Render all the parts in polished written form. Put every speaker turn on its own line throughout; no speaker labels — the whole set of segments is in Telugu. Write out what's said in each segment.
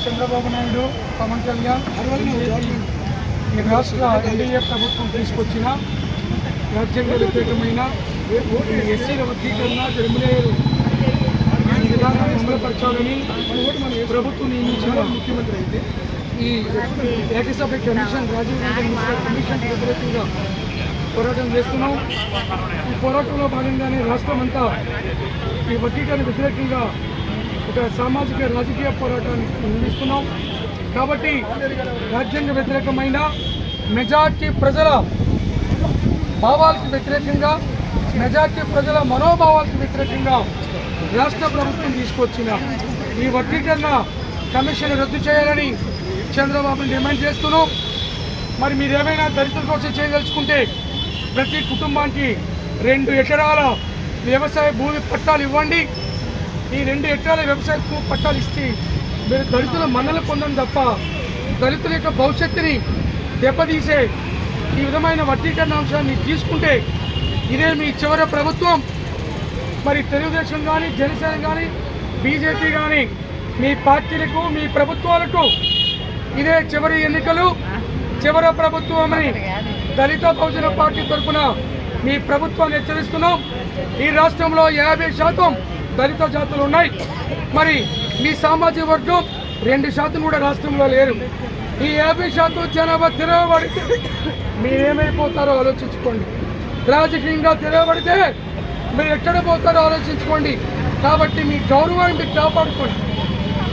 చంద్రబాబు నాయుడు, పవన్ కళ్యాణ్ ఈ రాష్ట్ర ఎన్డీఏ ప్రభుత్వం తీసుకొచ్చిన రాజ్యాంగ వ్యతిరేకమైన ఎస్సీల వర్గీకరణ జర్మలేరు ఈ విధానాన్ని అమలుపరచాలని ప్రభుత్వం నియమించిన ముఖ్యమంత్రి అయితే ఈ ఏకసభ్య కమిషన్ రాజీవ్ గాంధీ కమిషన్ వ్యతిరేకంగా పోరాటం చేస్తున్నాం. ఈ పోరాటంలో భాగంగానే రాష్ట్రం అంతా ఈ వర్గీకరణ వ్యతిరేకంగా ఒక సామాజిక రాజకీయ పోరాటాన్ని నిర్వహిస్తున్నాం. కాబట్టి రాజ్యాంగ వ్యతిరేకమైన మెజార్టీ ప్రజల భావాలకు వ్యతిరేకంగా, మెజార్టీ ప్రజల మనోభావాలకు వ్యతిరేకంగా రాష్ట్ర ప్రభుత్వం తీసుకొచ్చిన ఈ వర్గీకరణ కమిషన్ రద్దు చేయాలని చంద్రబాబుని డిమాండ్ చేస్తున్నాం. మరి మీరు ఏమైనా దళితుల కోసం చేయదలుచుకుంటే ప్రతి కుటుంబానికి 2 ఎకరాల వ్యవసాయ భూమి పట్టాలు ఇవ్వండి. ఈ 2 ఎకరాల వ్యవసాయ భూమి పట్టాలు ఇస్తే మీరు దళితుల మన్నలు పొందని తప్ప దళితుల యొక్క భవిష్యత్తుని దెబ్బతీసే ఈ విధమైన వర్గీకరణ అంశాన్ని తీసుకుంటే ఇదే మీ చివరి ప్రభుత్వం. మరి తెలుగుదేశం కానీ, జనసేన కానీ, బీజేపీ కానీ మీ పార్టీలకు, మీ ప్రభుత్వాలకు ఇదే చివరి ఎన్నికలు, చివరి ప్రభుత్వం అని దళిత బహుజన పార్టీ తరఫున మీ ప్రభుత్వాన్ని హెచ్చరిస్తున్నాం. ఈ రాష్ట్రంలో 50% దళిత జాతులు ఉన్నాయి. మరి మీ సామాజిక వర్గం 2% కూడా రాష్ట్రంలో లేరు. ఈ 50% జనాభా తిరగబడితే మీరేమైపోతారో ఆలోచించుకోండి. రాజకీయంగా తిరగబడితే మీరు ఎక్కడ పోతారో ఆలోచించుకోండి. కాబట్టి మీ గౌరవాన్ని మీరు కాపాడుకోండి.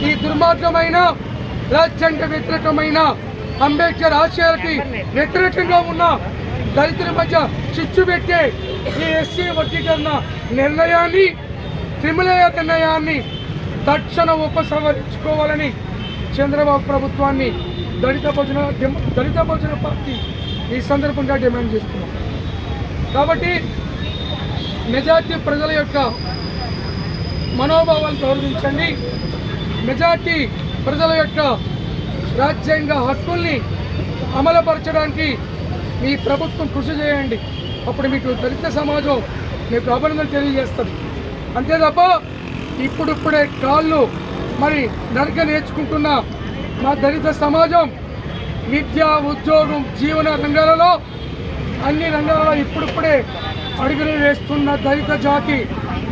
ఈ దుర్మార్గమైన రాజ్యాంగ వ్యతిరేకమైన అంబేద్కర్ ఆశయాలకి వ్యతిరేకంగా ఉన్న దళితుల మధ్య చిచ్చు పెట్టే ఈ ఎస్సీ వర్గీకరణ నిర్ణయాన్ని, క్రిమినల్ నిర్ణయాన్ని తక్షణ ఉపసంహరించుకోవాలని చంద్రబాబు ప్రభుత్వాన్ని దళిత భోజన పార్టీ ఈ సందర్భంగా డిమాండ్ చేస్తున్నాం. కాబట్టి మెజార్టీ ప్రజల యొక్క మనోభావాలు గౌరవించండి. మెజార్టీ ప్రజల యొక్క రాజ్యాంగ హక్కుల్ని అమలుపరచడానికి మీ ప్రభుత్వం కృషి చేయండి. అప్పుడు మీకు దళిత సమాజం మీకు అభినందనలు తెలియజేస్తుంది. అంతే తప్ప ఇప్పుడిప్పుడే కాళ్ళు మరి నడక నేర్చుకుంటున్న మా దళిత సమాజం విద్య, ఉద్యోగం, జీవన రంగాలలో అన్ని రంగాలలో ఇప్పుడిప్పుడే అడుగులు వేస్తున్న దళిత జాతి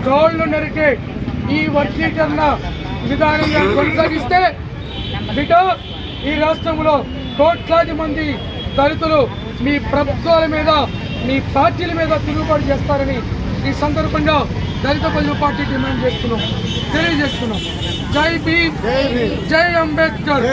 కాళ్ళు నరికే ఈ వర్గీకరణ విధానంగా కొనసాగిస్తే బిడ్డ ఈ రాష్ట్రంలో కోట్లాది మంది దళితులు మీ ప్రభుత్వాల మీద, మీ పార్టీల మీద తిరుగుబాటు చేస్తారని ఈ సందర్భంగా దళిత బహుజన పార్టీ డిమాండ్ తెలియజేస్తున్నాం. జై భీమ్, జై అంబేద్కర్.